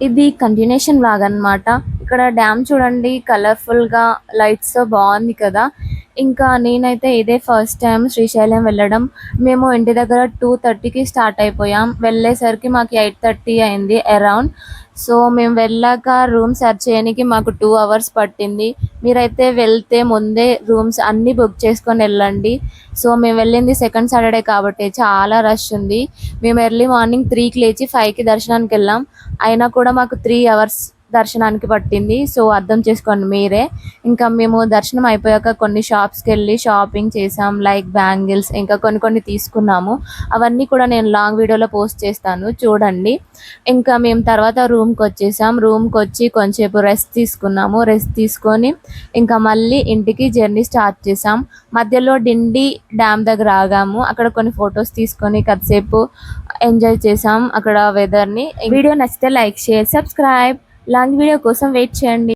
ఇది కంటిన్యూషన్ లాగా అన్నమాట. ఇక్కడ డ్యామ్ చూడండి కలర్ఫుల్ గా లైట్స్ తో బాగుంది కదా. ఇంకా నేనైతే ఇదే ఫస్ట్ టైం శ్రీశైలం వెళ్ళడం. మేము ఇంటి దగ్గర 2:30కి స్టార్ట్ అయిపోయాం. వెళ్ళేసరికి మాకు 8:30 అయింది అరౌండ్. సో మేము వెళ్ళాక రూమ్ సెర్చ్ చేయడానికి మాకు 2 అవర్స్ పట్టింది. మీరైతే వెళ్తే ముందే రూమ్స్ అన్ని బుక్ చేసుకొని వెళ్ళండి. సో మేము వెళ్ళింది సెకండ్ సాటర్డే కాబట్టి చాలా రష్ ఉంది. మేము ఎర్లీ మార్నింగ్ 3కి లేచి 5కి దర్శనానికి వెళ్ళాం. అయినా కూడా మాకు 3 అవర్స్ దర్శనానికి పట్టింది. సో అర్థం చేసుకోండి మీరే. ఇంకా మేము దర్శనం అయిపోయాక కొన్ని షాప్స్కి వెళ్ళి షాపింగ్ చేసాం. లైక్ బ్యాంగిల్స్ ఇంకా కొన్ని తీసుకున్నాము. అవన్నీ కూడా నేను లాంగ్ వీడియోలో పోస్ట్ చేస్తాను చూడండి. ఇంకా మేము తర్వాత రూమ్కి వచ్చేసాం. రూమ్కి వచ్చి కొంచెంసేపు రెస్ట్ తీసుకున్నాము. రెస్ట్ తీసుకొని ఇంకా మళ్ళీ ఇంటికి జర్నీ స్టార్ట్ చేసాం. మధ్యలో డిండి డ్యామ్ దగ్గర ఆగాము. అక్కడ కొన్ని ఫొటోస్ తీసుకొని కాసేపు ఎంజాయ్ చేసాం అక్కడ వెదర్ని. వీడియో నచ్చితే like share subscribe. Long video కోసం వెయిట్ చేయండి.